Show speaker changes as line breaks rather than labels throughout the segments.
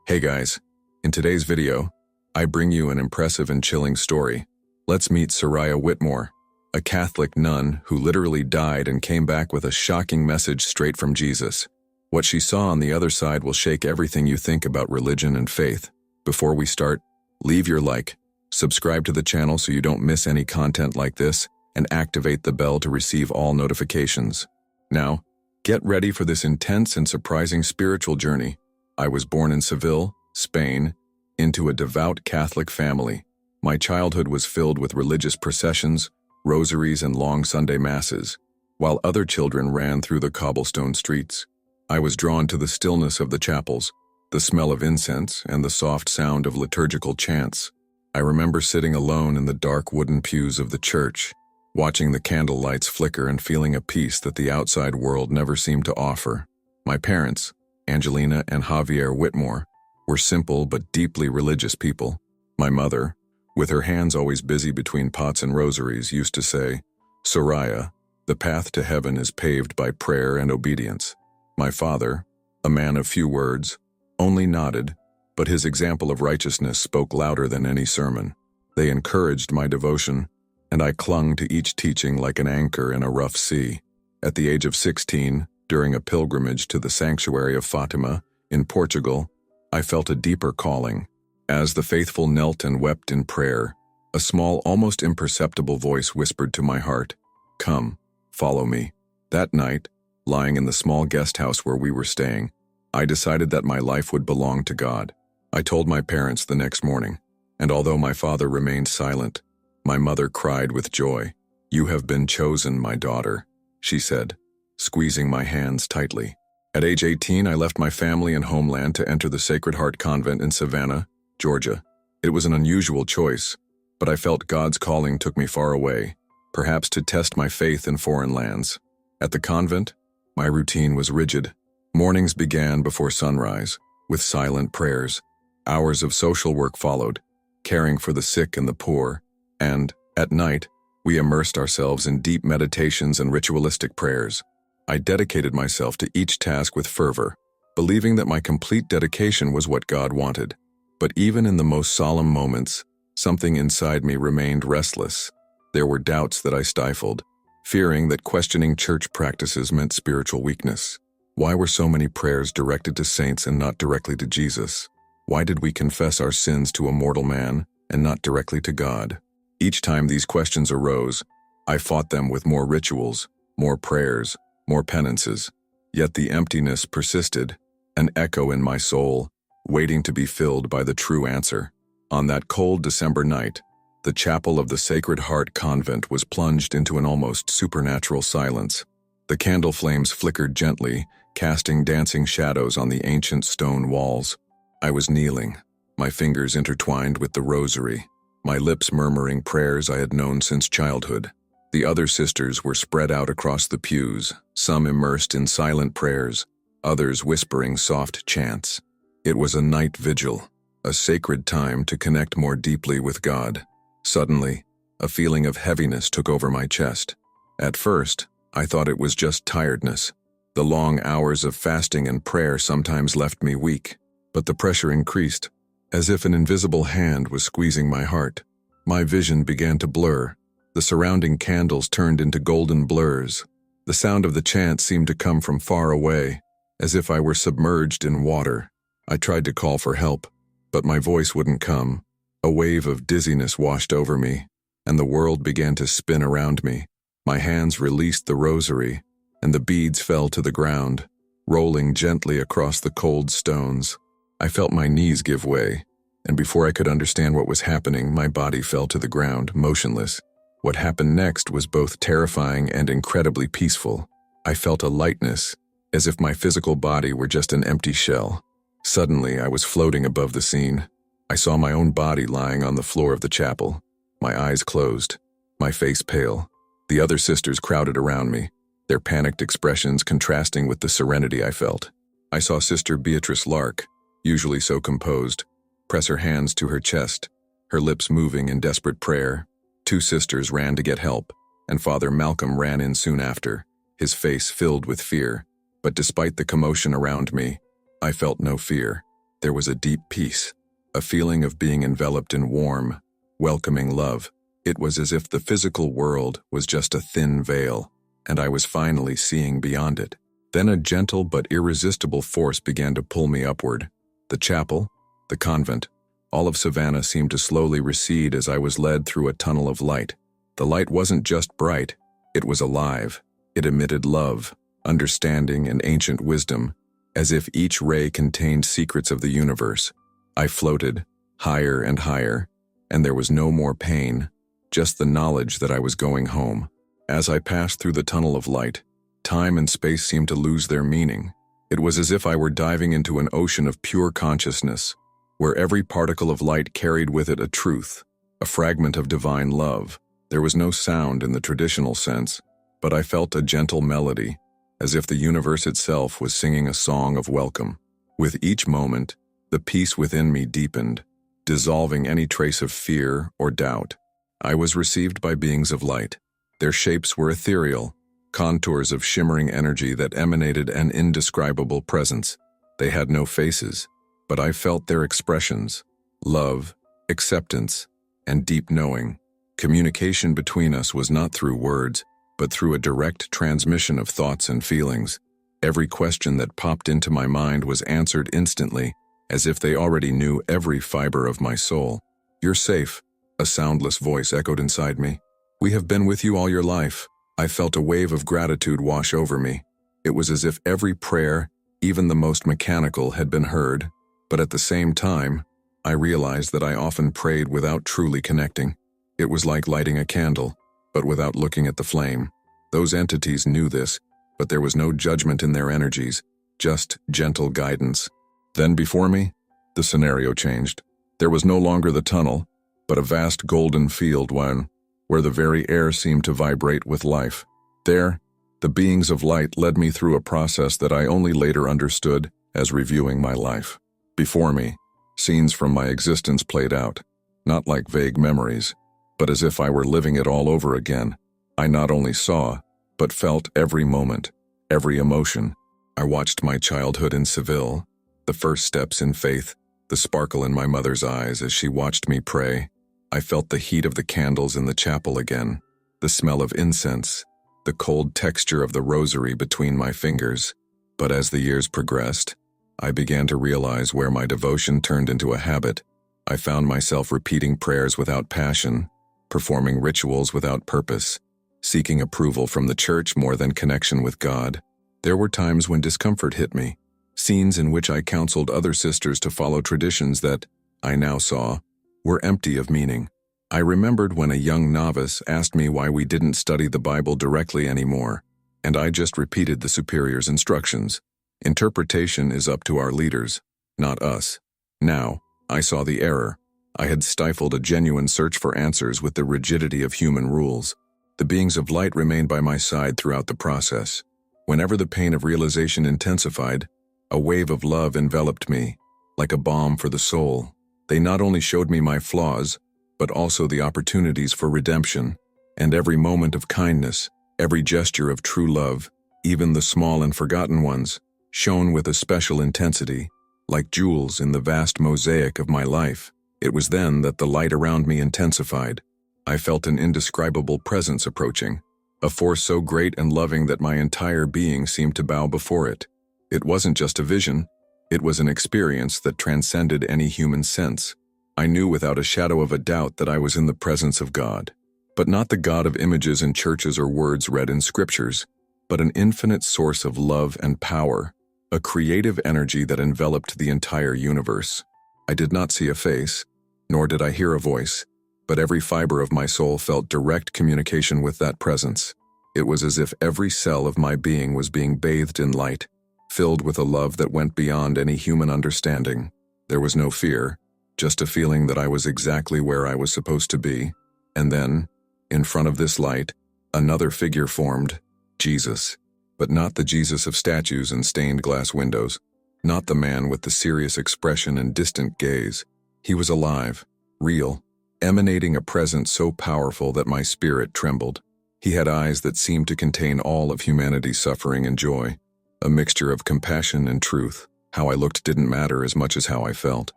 Hey guys, in today's video, I bring you an impressive and chilling story. Let's meet Soraya Whitmore, a Catholic nun who literally died and came back with a shocking message straight from Jesus. What she saw on the other side will shake everything you think about religion and faith. Before we start, leave your like, subscribe to the channel so you don't miss any content like this, and activate the bell to receive all notifications. Now, get ready for this intense and surprising spiritual journey. I was born in Seville, Spain, into a devout Catholic family. My childhood was filled with religious processions, rosaries, and long Sunday masses. While other children ran through the cobblestone streets, I was drawn to the stillness of the chapels, the smell of incense, and the soft sound of liturgical chants. I remember sitting alone in the dark wooden pews of the church, watching the candle lights flicker and feeling a peace that the outside world never seemed to offer. My parents, Angelina and Javier Whitmore, were simple but deeply religious people. My mother, with her hands always busy between pots and rosaries, used to say, "Soraya, the path to heaven is paved by prayer and obedience." My father, a man of few words, only nodded, but his example of righteousness spoke louder than any sermon. They encouraged my devotion, and I clung to each teaching like an anchor in a rough sea. At the age of 16, during a pilgrimage to the sanctuary of Fatima in Portugal, I felt a deeper calling. As the faithful knelt and wept in prayer, a small, almost imperceptible voice whispered to my heart, "Come, follow me." That night, lying in the small guest house where we were staying, I decided that my life would belong to God. I told my parents the next morning, and although my father remained silent, my mother cried with joy. "You have been chosen, my daughter," she said, squeezing my hands tightly. At age 18, I left my family and homeland to enter the Sacred Heart Convent in Savannah, Georgia. It was an unusual choice, but I felt God's calling took me far away, perhaps to test my faith in foreign lands. At the convent, my routine was rigid. Mornings began before sunrise, with silent prayers. Hours of social work followed, caring for the sick and the poor, and, at night, we immersed ourselves in deep meditations and ritualistic prayers. I dedicated myself to each task with fervor, believing that my complete dedication was what God wanted. But even in the most solemn moments, something inside me remained restless. There were doubts that I stifled, fearing that questioning church practices meant spiritual weakness. Why were so many prayers directed to saints and not directly to Jesus? Why did we confess our sins to a mortal man and not directly to God? Each time these questions arose, I fought them with more rituals, more prayers, more penances. Yet the emptiness persisted, an echo in my soul, waiting to be filled by the true answer. On that cold December night, the chapel of the Sacred Heart Convent was plunged into an almost supernatural silence. The candle flames flickered gently, casting dancing shadows on the ancient stone walls. I was kneeling, my fingers intertwined with the rosary, my lips murmuring prayers I had known since childhood. The other sisters were spread out across the pews, some immersed in silent prayers, others whispering soft chants. It was a night vigil, a sacred time to connect more deeply with God. Suddenly, a feeling of heaviness took over my chest. At first, I thought it was just tiredness. The long hours of fasting and prayer sometimes left me weak, but the pressure increased, as if an invisible hand was squeezing my heart. My vision began to blur. The surrounding candles turned into golden blurs. The sound of the chant seemed to come from far away, as if I were submerged in water. I tried to call for help, but my voice wouldn't come. A wave of dizziness washed over me, and the world began to spin around me. My hands released the rosary, and the beads fell to the ground, rolling gently across the cold stones. I felt my knees give way, and before I could understand what was happening, my body fell to the ground, motionless. What happened next was both terrifying and incredibly peaceful. I felt a lightness, as if my physical body were just an empty shell. Suddenly, I was floating above the scene. I saw my own body lying on the floor of the chapel, my eyes closed, my face pale. The other sisters crowded around me, their panicked expressions contrasting with the serenity I felt. I saw Sister Beatrice Lark, usually so composed, press her hands to her chest, her lips moving in desperate prayer. Two sisters ran to get help, and Father Malcolm ran in soon after, his face filled with fear. But despite the commotion around me, I felt no fear. There was a deep peace, a feeling of being enveloped in warm, welcoming love. It was as if the physical world was just a thin veil, and I was finally seeing beyond it. Then a gentle but irresistible force began to pull me upward. The chapel, the convent, all of Savannah seemed to slowly recede as I was led through a tunnel of light. The light wasn't just bright, it was alive. It emitted love, understanding, and ancient wisdom, as if each ray contained secrets of the universe. I floated, higher and higher, and there was no more pain, just the knowledge that I was going home. As I passed through the tunnel of light, time and space seemed to lose their meaning. It was as if I were diving into an ocean of pure consciousness, where every particle of light carried with it a truth, a fragment of divine love. There was no sound in the traditional sense, but I felt a gentle melody, as if the universe itself was singing a song of welcome. With each moment, the peace within me deepened, dissolving any trace of fear or doubt. I was received by beings of light. Their shapes were ethereal, contours of shimmering energy that emanated an indescribable presence. They had no faces, but I felt their expressions: love, acceptance, and deep knowing. Communication between us was not through words, but through a direct transmission of thoughts and feelings. Every question that popped into my mind was answered instantly, as if they already knew every fiber of my soul. "You're safe," a soundless voice echoed inside me. "We have been with you all your life." I felt a wave of gratitude wash over me. It was as if every prayer, even the most mechanical, had been heard, but at the same time, I realized that I often prayed without truly connecting. It was like lighting a candle, but without looking at the flame. Those entities knew this, but there was no judgment in their energies, just gentle guidance. Then before me, the scenario changed. There was no longer the tunnel, but a vast golden field where the very air seemed to vibrate with life. There, the beings of light led me through a process that I only later understood as reviewing my life. Before me, scenes from my existence played out, not like vague memories, but as if I were living it all over again. I not only saw, but felt every moment, every emotion. I watched my childhood in Seville, the first steps in faith, the sparkle in my mother's eyes as she watched me pray. I felt the heat of the candles in the chapel again, the smell of incense, the cold texture of the rosary between my fingers. But as the years progressed, I began to realize where my devotion turned into a habit. I found myself repeating prayers without passion, performing rituals without purpose, seeking approval from the church more than connection with God. There were times when discomfort hit me, scenes in which I counseled other sisters to follow traditions that, I now saw, were empty of meaning. I remembered when a young novice asked me why we didn't study the Bible directly anymore, and I just repeated the superior's instructions. Interpretation is up to our leaders, not us. Now, I saw the error. I had stifled a genuine search for answers with the rigidity of human rules. The beings of light remained by my side throughout the process. Whenever the pain of realization intensified, a wave of love enveloped me, like a balm for the soul. They not only showed me my flaws, but also the opportunities for redemption, and every moment of kindness, every gesture of true love, even the small and forgotten ones, shone with a special intensity, like jewels in the vast mosaic of my life. It was then that the light around me intensified. I felt an indescribable presence approaching, a force so great and loving that my entire being seemed to bow before it. It wasn't just a vision, it was an experience that transcended any human sense. I knew without a shadow of a doubt that I was in the presence of God. But not the God of images in churches or words read in scriptures, but an infinite source of love and power, a creative energy that enveloped the entire universe. I did not see a face, nor did I hear a voice, but every fiber of my soul felt direct communication with that presence. It was as if every cell of my being was being bathed in light, filled with a love that went beyond any human understanding. There was no fear, just a feeling that I was exactly where I was supposed to be. And then, in front of this light, another figure formed, Jesus. But not the Jesus of statues and stained glass windows, not the man with the serious expression and distant gaze. He was alive, real, emanating a presence so powerful that my spirit trembled. He had eyes that seemed to contain all of humanity's suffering and joy, a mixture of compassion and truth. How I looked didn't matter as much as how I felt.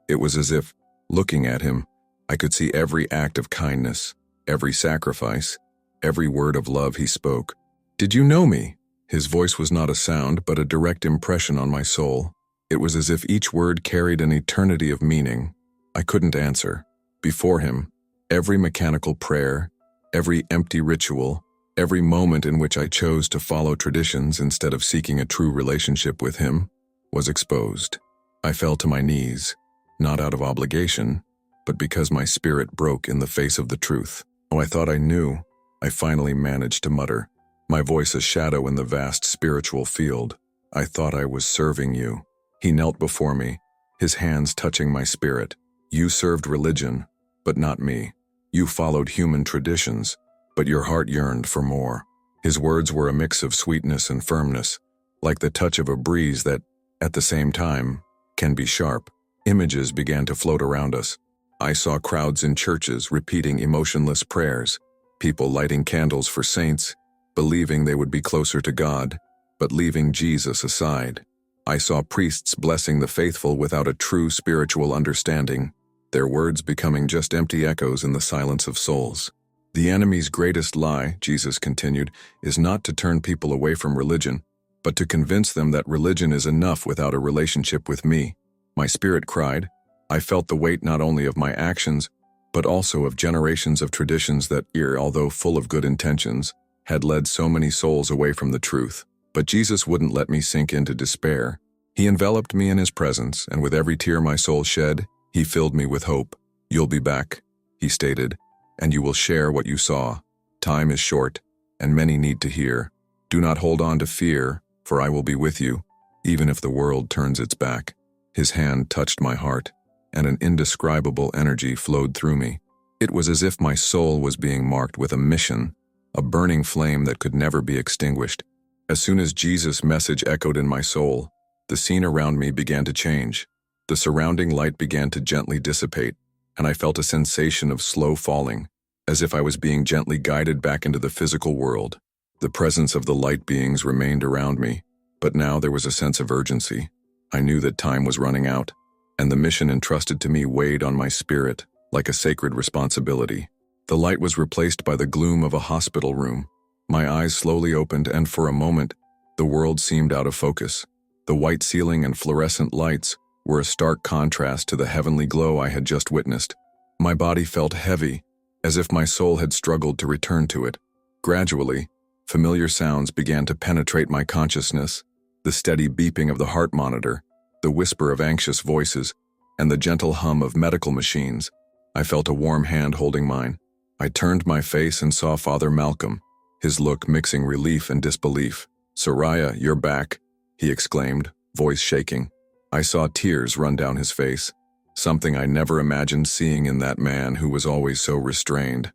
It was as if, looking at him, I could see every act of kindness, every sacrifice, every word of love he spoke. "Did you know me?" His voice was not a sound, but a direct impression on my soul. It was as if each word carried an eternity of meaning. I couldn't answer. Before him, every mechanical prayer, every empty ritual, every moment in which I chose to follow traditions instead of seeking a true relationship with him, was exposed. I fell to my knees, not out of obligation, but because my spirit broke in the face of the truth. Oh, I thought I knew. I finally managed to mutter, my voice a shadow in the vast spiritual field. "I thought I was serving you." He knelt before me, his hands touching my spirit. "You served religion, but not me. You followed human traditions, but your heart yearned for more." His words were a mix of sweetness and firmness, like the touch of a breeze that, at the same time, can be sharp. Images began to float around us. I saw crowds in churches repeating emotionless prayers, people lighting candles for saints, believing they would be closer to God, but leaving Jesus aside. I saw priests blessing the faithful without a true spiritual understanding, their words becoming just empty echoes in the silence of souls. "The enemy's greatest lie," Jesus continued, "is not to turn people away from religion, but to convince them that religion is enough without a relationship with me." My spirit cried. I felt the weight not only of my actions, but also of generations of traditions that, although full of good intentions, had led so many souls away from the truth. But Jesus wouldn't let me sink into despair. He enveloped me in his presence, and with every tear my soul shed, he filled me with hope. "You'll be back," he stated, "and you will share what you saw. Time is short, and many need to hear. Do not hold on to fear, for I will be with you, even if the world turns its back." His hand touched my heart, and an indescribable energy flowed through me. It was as if my soul was being marked with a mission, a burning flame that could never be extinguished. As soon as Jesus' message echoed in my soul, the scene around me began to change. The surrounding light began to gently dissipate, and I felt a sensation of slow falling, as if I was being gently guided back into the physical world. The presence of the light beings remained around me, but now there was a sense of urgency. I knew that time was running out, and the mission entrusted to me weighed on my spirit like a sacred responsibility. The light was replaced by the gloom of a hospital room. My eyes slowly opened, and for a moment, the world seemed out of focus. The white ceiling and fluorescent lights were a stark contrast to the heavenly glow I had just witnessed. My body felt heavy, as if my soul had struggled to return to it. Gradually, familiar sounds began to penetrate my consciousness, the steady beeping of the heart monitor, the whisper of anxious voices, and the gentle hum of medical machines. I felt a warm hand holding mine. I turned my face and saw Father Malcolm, his look mixing relief and disbelief. "Soraya, you're back," he exclaimed, voice shaking. I saw tears run down his face, something I never imagined seeing in that man who was always so restrained.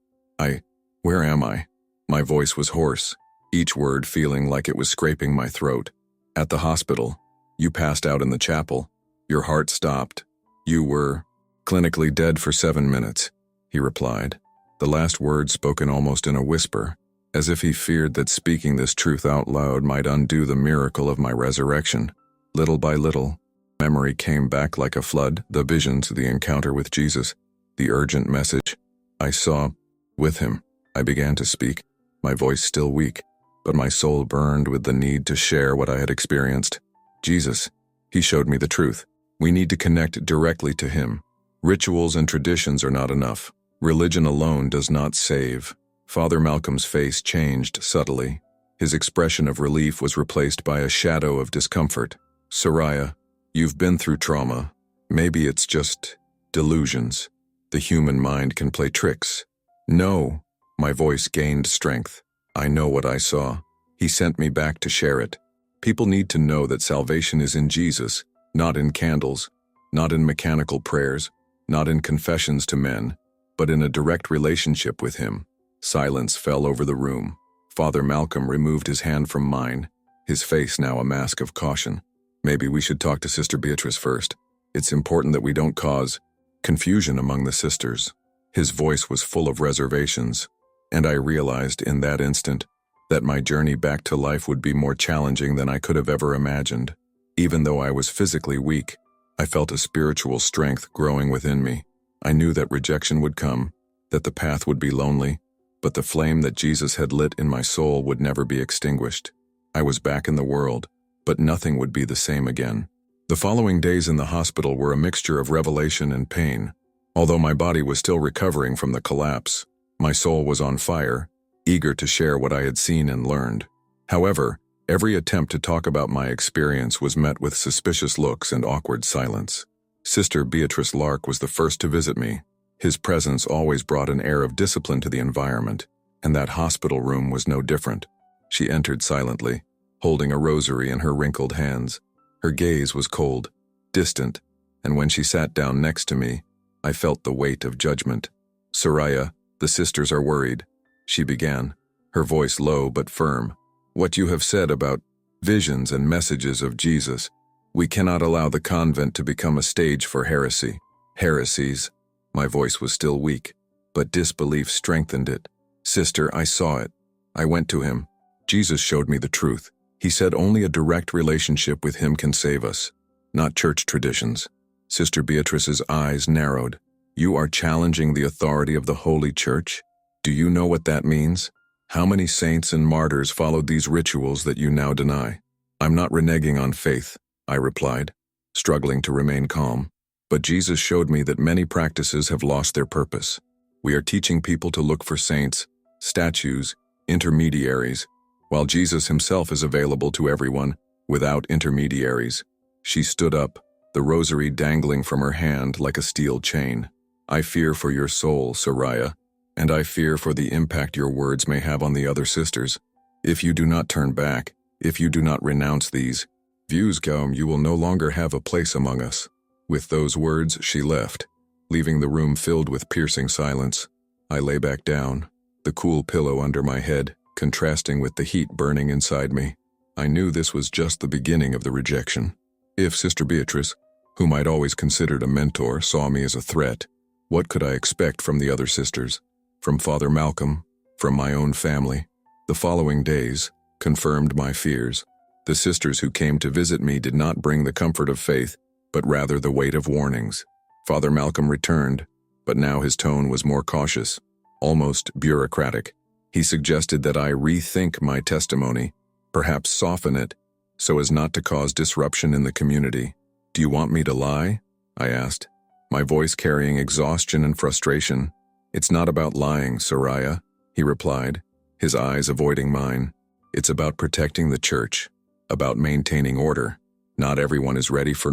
Where am I?" My voice was hoarse, each word feeling like it was scraping my throat. "At the hospital. You passed out in the chapel. Your heart stopped. You were clinically dead for 7 minutes," he replied, the last word spoken almost in a whisper, as if he feared that speaking this truth out loud might undo the miracle of my resurrection. Little by little, memory came back like a flood, the visions, the encounter with Jesus, the urgent message I saw with him. I began to speak, my voice still weak, but my soul burned with the need to share what I had experienced. "Jesus," he showed me the truth. "We need to connect directly to him. Rituals and traditions are not enough. Religion alone does not save." Father Malcolm's face changed subtly. His expression of relief was replaced by a shadow of discomfort. "Soraya, you've been through trauma. Maybe it's just delusions. The human mind can play tricks." "No," my voice gained strength. "I know what I saw. He sent me back to share it. People need to know that salvation is in Jesus, not in candles, not in mechanical prayers, not in confessions to men, but in a direct relationship with him." Silence fell over the room. Father Malcolm removed his hand from mine, his face now a mask of caution. "Maybe we should talk to Sister Beatrice first. It's important that we don't cause confusion among the sisters." His voice was full of reservations, and I realized in that instant that my journey back to life would be more challenging than I could have ever imagined. Even though I was physically weak, I felt a spiritual strength growing within me. I knew that rejection would come, that the path would be lonely, but the flame that Jesus had lit in my soul would never be extinguished. I was back in the world, but nothing would be the same again. The following days in the hospital were a mixture of revelation and pain. Although my body was still recovering from the collapse, my soul was on fire, eager to share what I had seen and learned. However, every attempt to talk about my experience was met with suspicious looks and awkward silence. Sister Beatrice Lark was the first to visit me. His presence always brought an air of discipline to the environment, and that hospital room was no different. She entered silently, holding a rosary in her wrinkled hands. Her gaze was cold, distant, and when she sat down next to me, I felt the weight of judgment. "Soraya, the sisters are worried," she began, her voice low but firm. "What you have said about visions and messages of Jesus. We cannot allow the convent to become a stage for heresy." "Heresies." My voice was still weak, but disbelief strengthened it. "Sister, I saw it. I went to him. Jesus showed me the truth. He said only a direct relationship with him can save us, not church traditions." Sister Beatrice's eyes narrowed. "You are challenging the authority of the Holy Church? Do you know what that means? How many saints and martyrs followed these rituals that you now deny?" "I'm not reneging on faith," I replied, struggling to remain calm. "But Jesus showed me that many practices have lost their purpose. We are teaching people to look for saints, statues, intermediaries, while Jesus himself is available to everyone without intermediaries." She stood up, the rosary dangling from her hand like a steel chain. "I fear for your soul, Soraya, and I fear for the impact your words may have on the other sisters. If you do not turn back, if you do not renounce these views, you will no longer have a place among us." With those words, she left, leaving the room filled with piercing silence. I lay back down, the cool pillow under my head, contrasting with the heat burning inside me. I knew this was just the beginning of the rejection. If Sister Beatrice, whom I'd always considered a mentor, saw me as a threat, what could I expect from the other sisters? From Father Malcolm? From my own family? The following days confirmed my fears. The sisters who came to visit me did not bring the comfort of faith, but rather the weight of warnings. Father Malcolm returned, but now his tone was more cautious, almost bureaucratic. He suggested that I rethink my testimony, perhaps soften it, so as not to cause disruption in the community. "Do you want me to lie?" I asked, my voice carrying exhaustion and frustration. "It's not about lying, Soraya," he replied, his eyes avoiding mine. "It's about protecting the church, about maintaining order. Not everyone is ready for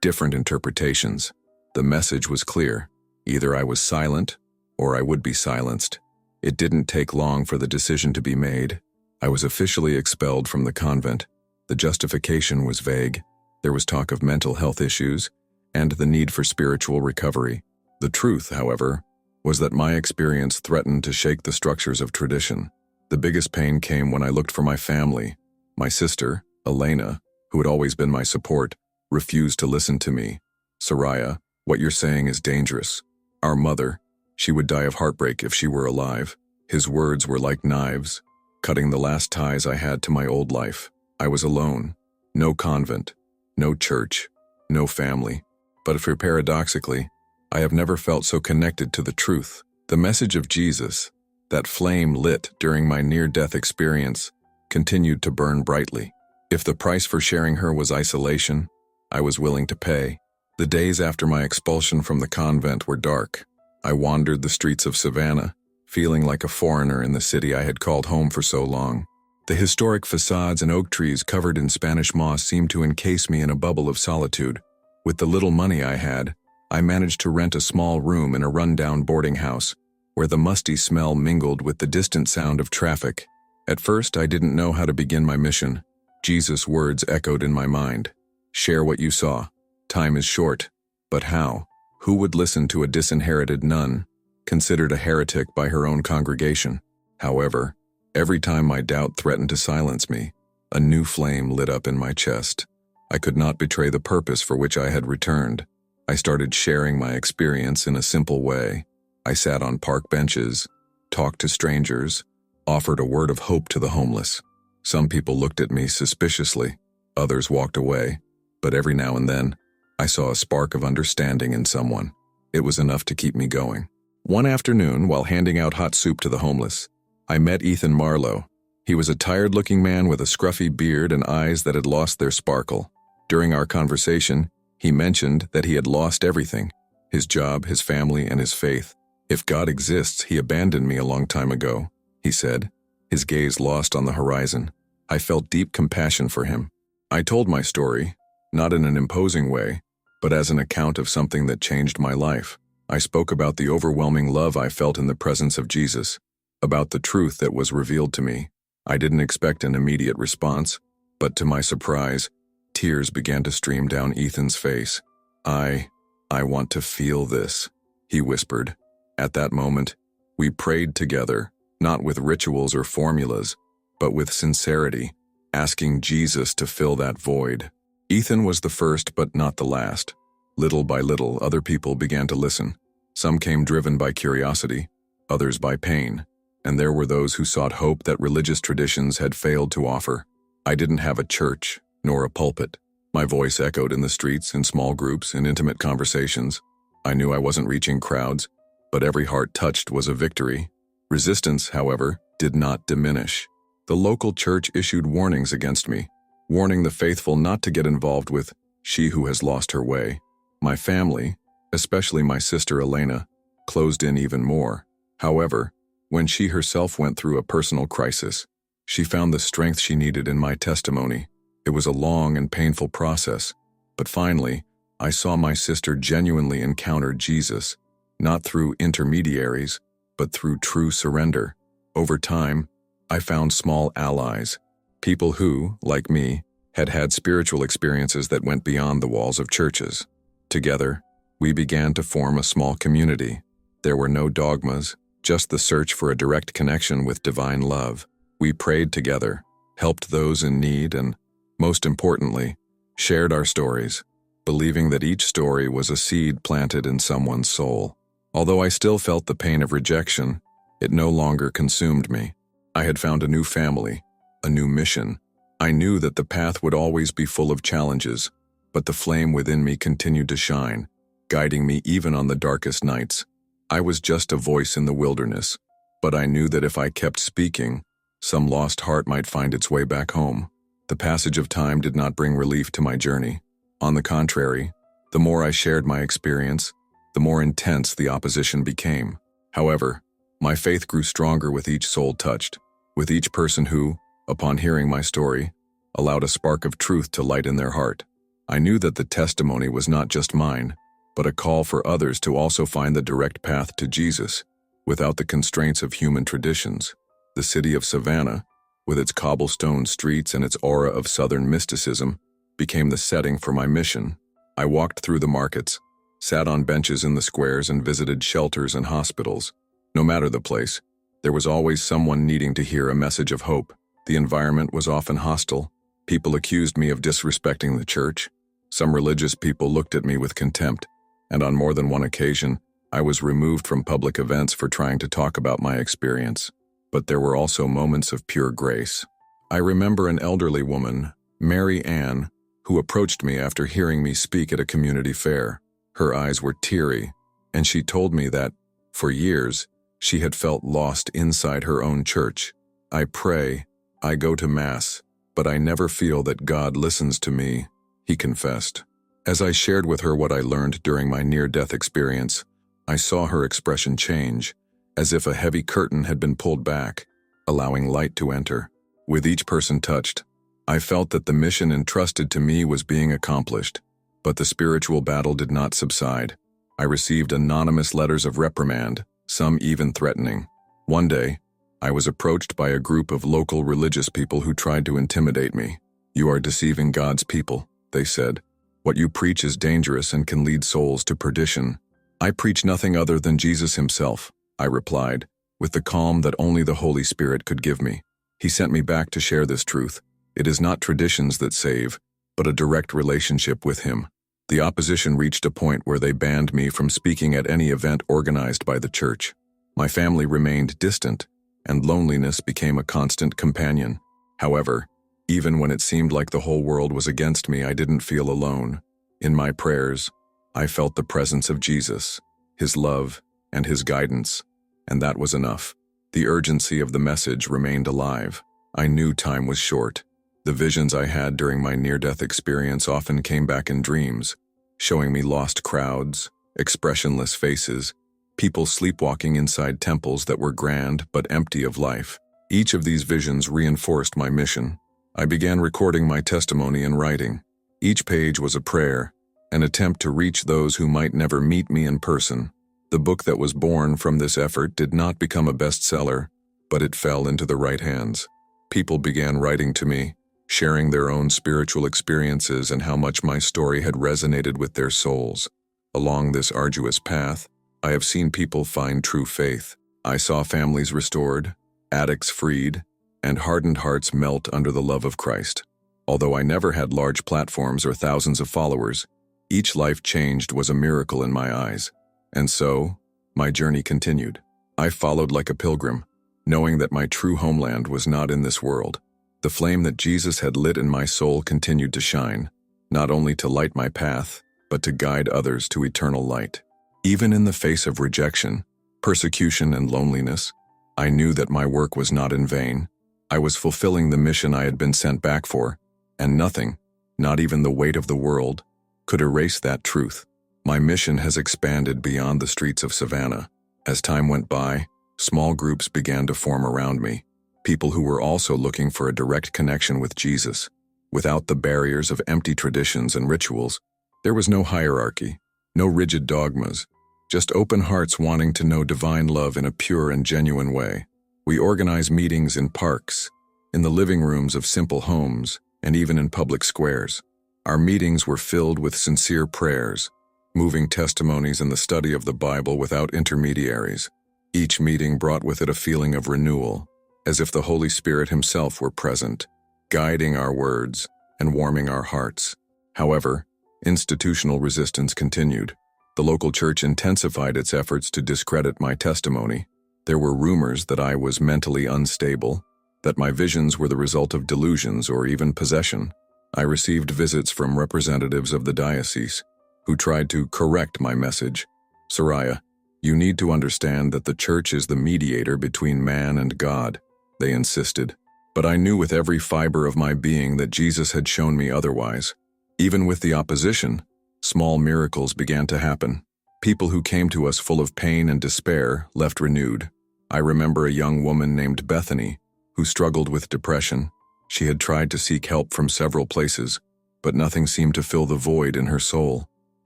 different interpretations." The message was clear. Either I was silent, or I would be silenced. It didn't take long for the decision to be made. I was officially expelled from the convent. The justification was vague. There was talk of mental health issues and the need for spiritual recovery. The truth, however, was that my experience threatened to shake the structures of tradition. The biggest pain came when I looked for my family. My sister, Elena, who had always been my support, refused to listen to me. "Soraya, what you're saying is dangerous. Our mother, she would die of heartbreak if she were alive." His words were like knives, cutting the last ties I had to my old life. I was alone. No convent, no church, no family. But paradoxically, I have never felt so connected to the truth. The message of Jesus, that flame lit during my near-death experience, continued to burn brightly. If the price for sharing her was isolation, I was willing to pay. The days after my expulsion from the convent were dark. I wandered the streets of Savannah, feeling like a foreigner in the city I had called home for so long. The historic facades and oak trees covered in Spanish moss seemed to encase me in a bubble of solitude. With the little money I had, I managed to rent a small room in a rundown boarding house, where the musty smell mingled with the distant sound of traffic. At first, I didn't know how to begin my mission. Jesus' words echoed in my mind. "Share what you saw. Time is short." But how? Who would listen to a disinherited nun, considered a heretic by her own congregation? However, every time my doubt threatened to silence me, a new flame lit up in my chest. I could not betray the purpose for which I had returned. I started sharing my experience in a simple way. I sat on park benches, talked to strangers, offered a word of hope to the homeless. Some people looked at me suspiciously, others walked away, but every now and then, I saw a spark of understanding in someone. It was enough to keep me going. One afternoon, while handing out hot soup to the homeless, I met Ethan Marlowe. He was a tired-looking man with a scruffy beard and eyes that had lost their sparkle. During our conversation, he mentioned that he had lost everything: his job, his family, and his faith. "If God exists, he abandoned me a long time ago," he said, his gaze lost on the horizon. I felt deep compassion for him. I told my story, not in an imposing way, but as an account of something that changed my life. I spoke about the overwhelming love I felt in the presence of Jesus, about the truth that was revealed to me. I didn't expect an immediate response, but to my surprise, tears began to stream down Ethan's face. I want to feel this," he whispered. At that moment, we prayed together, not with rituals or formulas, but with sincerity, asking Jesus to fill that void. Ethan was the first but not the last. Little by little, other people began to listen. Some came driven by curiosity, others by pain, and there were those who sought hope that religious traditions had failed to offer. I didn't have a church, nor a pulpit. My voice echoed in the streets, in small groups, in intimate conversations. I knew I wasn't reaching crowds, but every heart touched was a victory. Resistance, however, did not diminish. The local church issued warnings against me, warning the faithful not to get involved with "she who has lost her way." My family, especially my sister Elena, closed in even more. However, when she herself went through a personal crisis, she found the strength she needed in my testimony. It was a long and painful process, but finally, I saw my sister genuinely encounter Jesus, not through intermediaries, but through true surrender. Over time, I found small allies, people who, like me, had had spiritual experiences that went beyond the walls of churches. Together, we began to form a small community. There were no dogmas, just the search for a direct connection with divine love. We prayed together, helped those in need, and, most importantly, shared our stories, believing that each story was a seed planted in someone's soul. Although I still felt the pain of rejection, it no longer consumed me. I had found a new family, a new mission. I knew that the path would always be full of challenges, but the flame within me continued to shine, guiding me even on the darkest nights. I was just a voice in the wilderness, but I knew that if I kept speaking, some lost heart might find its way back home. The passage of time did not bring relief to my journey. On the contrary, the more I shared my experience, the more intense the opposition became. However, my faith grew stronger with each soul touched, with each person who, upon hearing my story, allowed a spark of truth to light in their heart. I knew that the testimony was not just mine, but a call for others to also find the direct path to Jesus, without the constraints of human traditions. The city of Savannah, with its cobblestone streets and its aura of Southern mysticism, became the setting for my mission. I walked through the markets, sat on benches in the squares, and visited shelters and hospitals. No matter the place, there was always someone needing to hear a message of hope. The environment was often hostile. People accused me of disrespecting the church. Some religious people looked at me with contempt, and on more than one occasion, I was removed from public events for trying to talk about my experience. But there were also moments of pure grace. I remember an elderly woman, Mary Ann, who approached me after hearing me speak at a community fair. Her eyes were teary, and she told me that, for years, she had felt lost inside her own church. "I pray, I go to Mass, but I never feel that God listens to me," he confessed. As I shared with her what I learned during my near-death experience, I saw her expression change, as if a heavy curtain had been pulled back, allowing light to enter. With each person touched, I felt that the mission entrusted to me was being accomplished, but the spiritual battle did not subside. I received anonymous letters of reprimand, some even threatening. One day, I was approached by a group of local religious people who tried to intimidate me. "You are deceiving God's people," they said. "What you preach is dangerous and can lead souls to perdition." "I preach nothing other than Jesus himself," I replied, with the calm that only the Holy Spirit could give me. He sent me back to share this truth. It is not traditions that save, but a direct relationship with him. The opposition reached a point where they banned me from speaking at any event organized by the church. My family remained distant, and loneliness became a constant companion. However, Even when it seemed like the whole world was against me, I didn't feel alone. In my prayers, I felt the presence of Jesus, his love, and his guidance, and that was enough. The urgency of the message remained alive. I knew time was short. The visions I had during my near-death experience often came back in dreams, showing me lost crowds, expressionless faces, people sleepwalking inside temples that were grand but empty of life. Each of these visions reinforced my mission. I began recording my testimony in writing. Each page was a prayer, an attempt to reach those who might never meet me in person. The book that was born from this effort did not become a bestseller, but it fell into the right hands. People began writing to me, sharing their own spiritual experiences and how much my story had resonated with their souls. Along this arduous path, I have seen people find true faith. I saw families restored, addicts freed, and hardened hearts melt under the love of Christ. Although I never had large platforms or thousands of followers, each life changed was a miracle in my eyes. And so, my journey continued. I followed like a pilgrim, knowing that my true homeland was not in this world. The flame that Jesus had lit in my soul continued to shine, not only to light my path, but to guide others to eternal light. Even in the face of rejection, persecution, and loneliness, I knew that my work was not in vain. I was fulfilling the mission I had been sent back for, and nothing, not even the weight of the world, could erase that truth. My mission has expanded beyond the streets of Savannah. As time went by, small groups began to form around me, people who were also looking for a direct connection with Jesus. Without the barriers of empty traditions and rituals, there was no hierarchy, no rigid dogmas, just open hearts wanting to know divine love in a pure and genuine way. We organized meetings in parks, in the living rooms of simple homes, and even in public squares. Our meetings were filled with sincere prayers, moving testimonies, and the study of the Bible without intermediaries. Each meeting brought with it a feeling of renewal, as if the Holy Spirit himself were present, guiding our words and warming our hearts. However, institutional resistance continued. The local church intensified its efforts to discredit my testimony. There were rumors that I was mentally unstable, that my visions were the result of delusions or even possession. I received visits from representatives of the diocese, who tried to correct my message. Soraya, you need to understand that the church is the mediator between man and God, they insisted. But I knew with every fiber of my being that Jesus had shown me otherwise. Even with the opposition, small miracles began to happen. People who came to us full of pain and despair left renewed. I remember a young woman named Bethany, who struggled with depression. She had tried to seek help from several places, but nothing seemed to fill the void in her soul.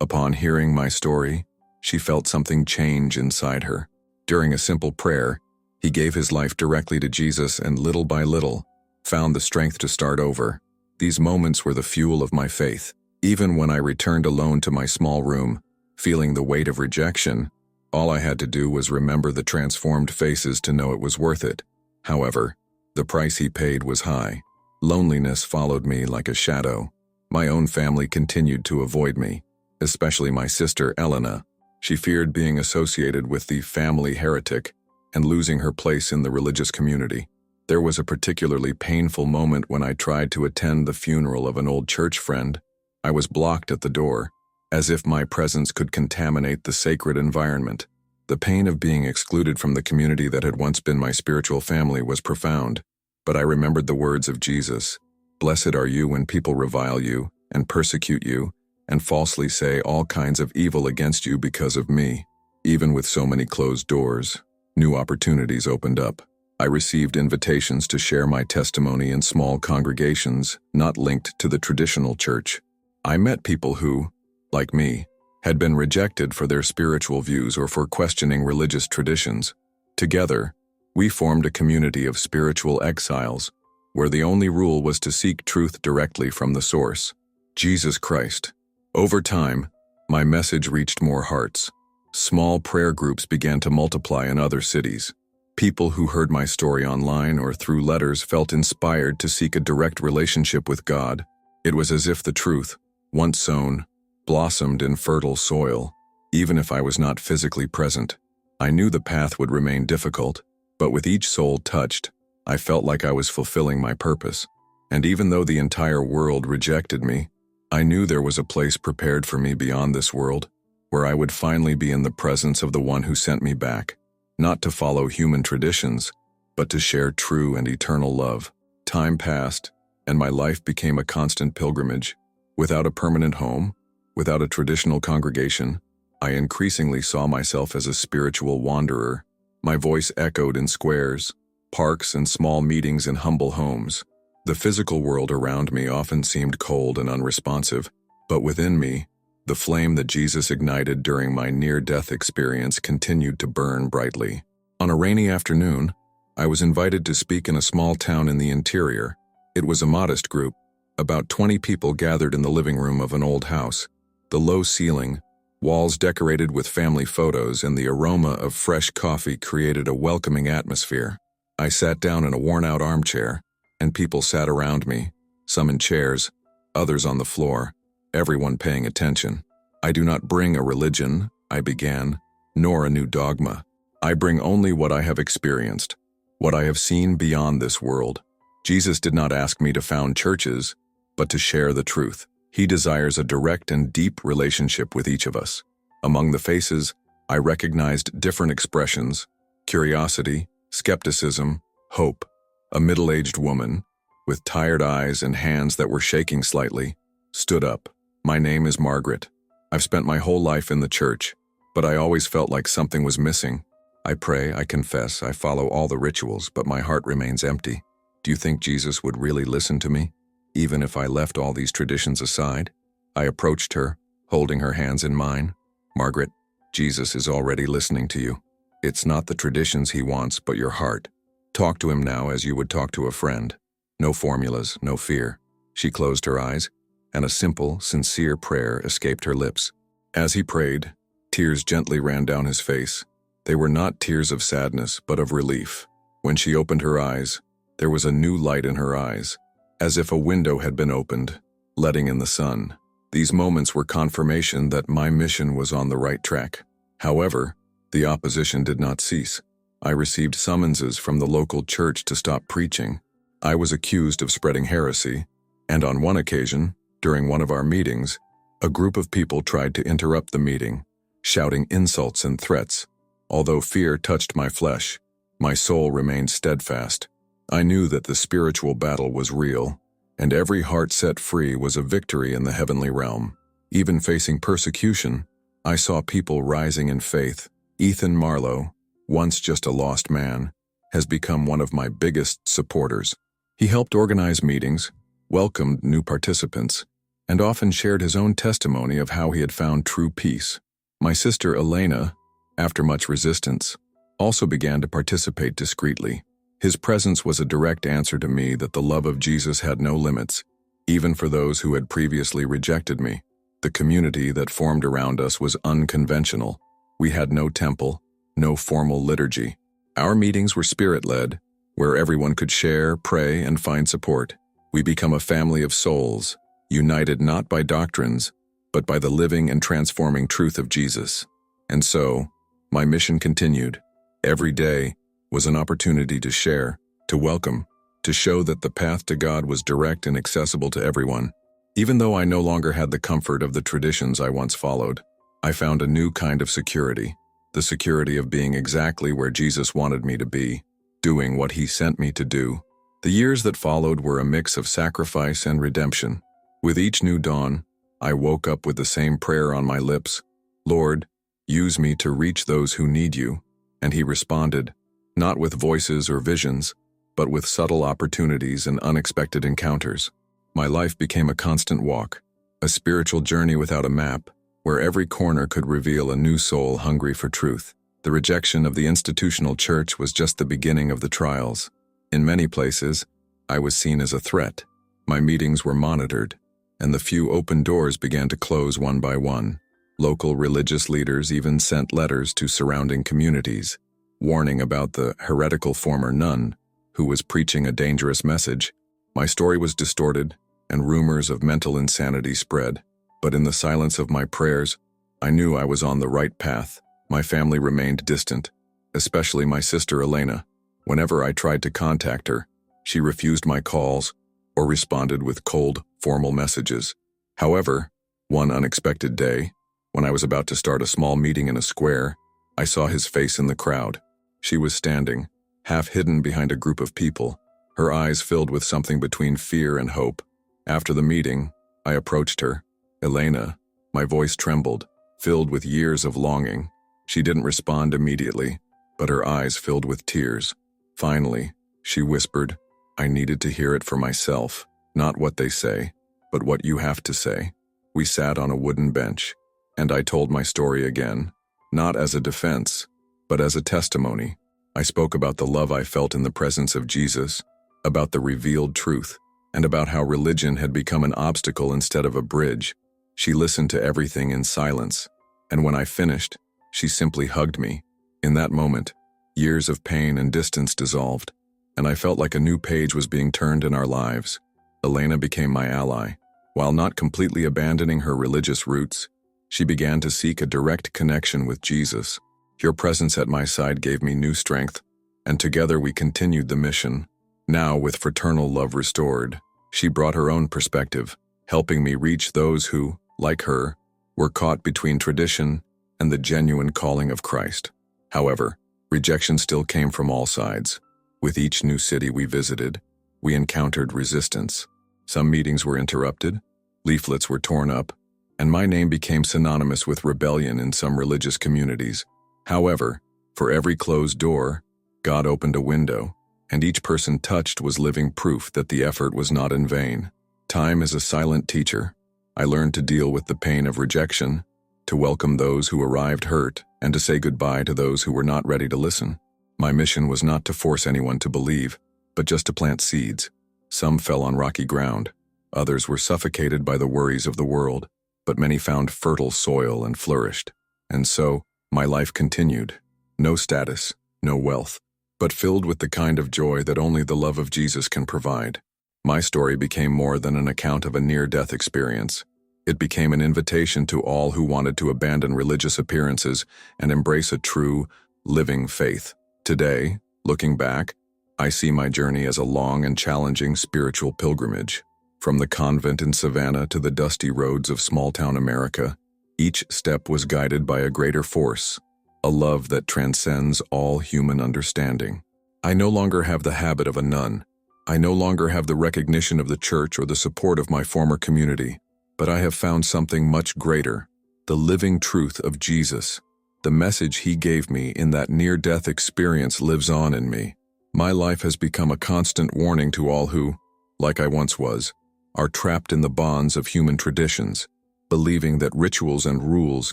Upon hearing my story, she felt something change inside her. During a simple prayer, he gave his life directly to Jesus and little by little, found the strength to start over. These moments were the fuel of my faith. Even when I returned alone to my small room, feeling the weight of rejection, all I had to do was remember the transformed faces to know it was worth it. However, the price he paid was high. Loneliness followed me like a shadow. My own family continued to avoid me, especially my sister Elena. She feared being associated with the family heretic and losing her place in the religious community. There was a particularly painful moment when I tried to attend the funeral of an old church friend. I was blocked at the door, as if my presence could contaminate the sacred environment. The pain of being excluded from the community that had once been my spiritual family was profound, but I remembered the words of Jesus. Blessed are you when people revile you and persecute you and falsely say all kinds of evil against you because of me. Even with so many closed doors, new opportunities opened up. I received invitations to share my testimony in small congregations not linked to the traditional church. I met people who, like me, had been rejected for their spiritual views or for questioning religious traditions. Together, we formed a community of spiritual exiles, where the only rule was to seek truth directly from the source, Jesus Christ. Over time, my message reached more hearts. Small prayer groups began to multiply in other cities. People who heard my story online or through letters felt inspired to seek a direct relationship with God. It was as if the truth, once sown, blossomed in fertile soil. Even if I was not physically present, I knew the path would remain difficult, but with each soul touched, I felt like I was fulfilling my purpose. And even though the entire world rejected me, I knew there was a place prepared for me beyond this world, where I would finally be in the presence of the one who sent me back, not to follow human traditions, but to share true and eternal love. Time passed, and my life became a constant pilgrimage. Without a permanent home, without a traditional congregation, I increasingly saw myself as a spiritual wanderer. My voice echoed in squares, parks, and small meetings in humble homes. The physical world around me often seemed cold and unresponsive, but within me, the flame that Jesus ignited during my near-death experience continued to burn brightly. On a rainy afternoon, I was invited to speak in a small town in the interior. It was a modest group, about 20 people gathered in the living room of an old house. The low ceiling, walls decorated with family photos, and the aroma of fresh coffee created a welcoming atmosphere. I sat down in a worn-out armchair, and people sat around me, some in chairs, others on the floor, everyone paying attention. I do not bring a religion, I began, nor a new dogma. I bring only what I have experienced, what I have seen beyond this world. Jesus did not ask me to found churches, but to share the truth. He desires a direct and deep relationship with each of us. Among the faces, I recognized different expressions: curiosity, skepticism, hope. A middle-aged woman, with tired eyes and hands that were shaking slightly, stood up. "My name is Margaret. I've spent my whole life in the church, but I always felt like something was missing. I pray, I confess, I follow all the rituals, but my heart remains empty. Do you think Jesus would really listen to me, even if I left all these traditions aside?" I approached her, holding her hands in mine. "Margaret, Jesus is already listening to you. It's not the traditions he wants, but your heart. Talk to him now as you would talk to a friend. No formulas, no fear." She closed her eyes, and a simple, sincere prayer escaped her lips. As he prayed, tears gently ran down his face. They were not tears of sadness, but of relief. When she opened her eyes, there was a new light in her eyes, as if a window had been opened, letting in the sun. These moments were confirmation that my mission was on the right track. However, the opposition did not cease. I received summonses from the local church to stop preaching. I was accused of spreading heresy, and on one occasion, during one of our meetings, a group of people tried to interrupt the meeting, shouting insults and threats. Although fear touched my flesh, my soul remained steadfast. I knew that the spiritual battle was real, and every heart set free was a victory in the heavenly realm. Even facing persecution, I saw people rising in faith. Ethan Marlowe, once just a lost man, has become one of my biggest supporters. He helped organize meetings, welcomed new participants, and often shared his own testimony of how he had found true peace. My sister Elena, after much resistance, also began to participate discreetly. His presence was a direct answer to me that the love of Jesus had no limits, even for those who had previously rejected me. The community that formed around us was unconventional. We had no temple, no formal liturgy. Our meetings were spirit-led, where everyone could share, pray, and find support. We become a family of souls, united not by doctrines, but by the living and transforming truth of Jesus. And so, my mission continued. Every day was an opportunity to share, to welcome, to show that the path to God was direct and accessible to everyone. Even though I no longer had the comfort of the traditions I once followed, I found a new kind of security. The security of being exactly where Jesus wanted me to be, doing what he sent me to do. The years that followed were a mix of sacrifice and redemption. With each new dawn, I woke up with the same prayer on my lips: "Lord, use me to reach those who need you." And he responded, not with voices or visions, but with subtle opportunities and unexpected encounters. My life became a constant walk, a spiritual journey without a map, where every corner could reveal a new soul hungry for truth. The rejection of the institutional church was just the beginning of the trials. In many places, I was seen as a threat. My meetings were monitored, and the few open doors began to close one by one. Local religious leaders even sent letters to surrounding communities, warning about the heretical former nun who was preaching a dangerous message. My story was distorted, and rumors of mental insanity spread. But in the silence of my prayers, I knew I was on the right path. My family remained distant, especially my sister Elena. Whenever I tried to contact her, she refused my calls, or responded with cold, formal messages. However, one unexpected day, when I was about to start a small meeting in a square, I saw his face in the crowd. She was standing, half hidden behind a group of people, her eyes filled with something between fear and hope. After the meeting, I approached her. Elena, my voice trembled, filled with years of longing. She didn't respond immediately, but her eyes filled with tears. Finally, she whispered, "I needed to hear it for myself, not what they say, but what you have to say." We sat on a wooden bench, and I told my story again, not as a defense, but as a testimony. I spoke about the love I felt in the presence of Jesus, about the revealed truth, and about how religion had become an obstacle instead of a bridge. She listened to everything in silence, and when I finished, she simply hugged me. In that moment, years of pain and distance dissolved, and I felt like a new page was being turned in our lives. Elena became my ally. While not completely abandoning her religious roots, she began to seek a direct connection with Jesus. Your presence at my side gave me new strength, and together we continued the mission. Now, with fraternal love restored, she brought her own perspective, helping me reach those who, like her, were caught between tradition and the genuine calling of Christ. However, rejection still came from all sides. With each new city we visited, we encountered resistance. Some meetings were interrupted, leaflets were torn up, and my name became synonymous with rebellion in some religious communities. However, for every closed door, God opened a window, and each person touched was living proof that the effort was not in vain. Time is a silent teacher. I learned to deal with the pain of rejection, to welcome those who arrived hurt, and to say goodbye to those who were not ready to listen. My mission was not to force anyone to believe, but just to plant seeds. Some fell on rocky ground, others were suffocated by the worries of the world, but many found fertile soil and flourished. And so, my life continued. No status, no wealth, but filled with the kind of joy that only the love of Jesus can provide. My story became more than an account of a near-death experience. It became an invitation to all who wanted to abandon religious appearances and embrace a true, living faith. Today, looking back, I see my journey as a long and challenging spiritual pilgrimage. From the convent in Savannah to the dusty roads of small-town America, each step was guided by a greater force, a love that transcends all human understanding. I no longer have the habit of a nun. I no longer have the recognition of the church or the support of my former community, but I have found something much greater, the living truth of Jesus. The message he gave me in that near-death experience lives on in me. My life has become a constant warning to all who, like I once was, are trapped in the bonds of human traditions, believing that rituals and rules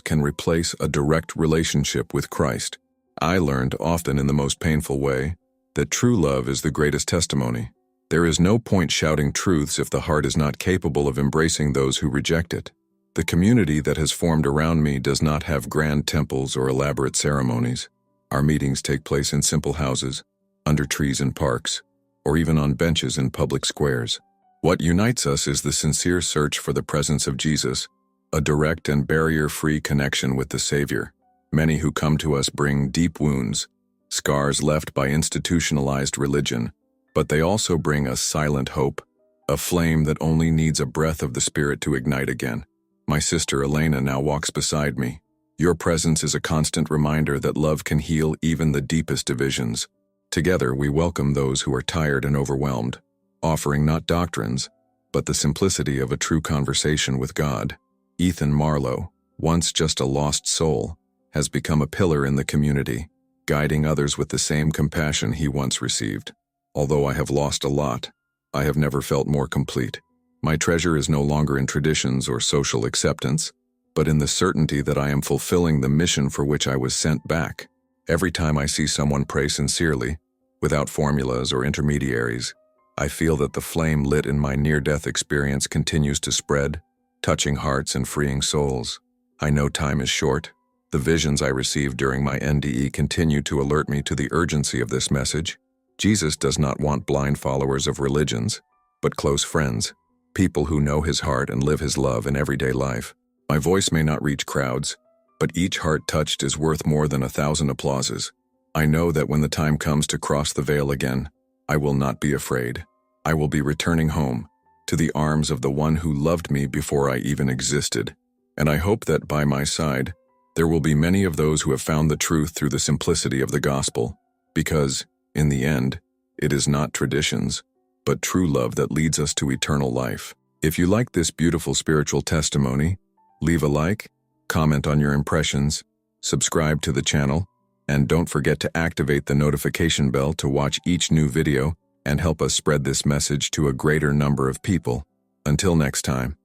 can replace a direct relationship with Christ. I learned, often in the most painful way, that true love is the greatest testimony. There is no point shouting truths if the heart is not capable of embracing those who reject it. The community that has formed around me does not have grand temples or elaborate ceremonies. Our meetings take place in simple houses, under trees in parks, or even on benches in public squares. What unites us is the sincere search for the presence of Jesus, a direct and barrier-free connection with the Savior. Many who come to us bring deep wounds, scars left by institutionalized religion, but they also bring us silent hope, a flame that only needs a breath of the Spirit to ignite again. My sister Elena now walks beside me. Your presence is a constant reminder that love can heal even the deepest divisions. Together we welcome those who are tired and overwhelmed, offering not doctrines, but the simplicity of a true conversation with God. Ethan Marlowe, once just a lost soul, has become a pillar in the community, guiding others with the same compassion he once received. Although I have lost a lot, I have never felt more complete. My treasure is no longer in traditions or social acceptance, but in the certainty that I am fulfilling the mission for which I was sent back. Every time I see someone pray sincerely, without formulas or intermediaries, I feel that the flame lit in my near-death experience continues to spread, touching hearts and freeing souls. I know time is short. The visions I received during my NDE continue to alert me to the urgency of this message. Jesus does not want blind followers of religions, but close friends, people who know his heart and live his love in everyday life. My voice may not reach crowds, but each heart touched is worth more than 1,000 applauses. I know that when the time comes to cross the veil again, I will not be afraid. I will be returning home, to the arms of the one who loved me before I even existed. And I hope that by my side, there will be many of those who have found the truth through the simplicity of the gospel, because, in the end, it is not traditions, but true love that leads us to eternal life. If you like this beautiful spiritual testimony, leave a like, comment on your impressions, subscribe to the channel, and don't forget to activate the notification bell to watch each new video and help us spread this message to a greater number of people. Until next time.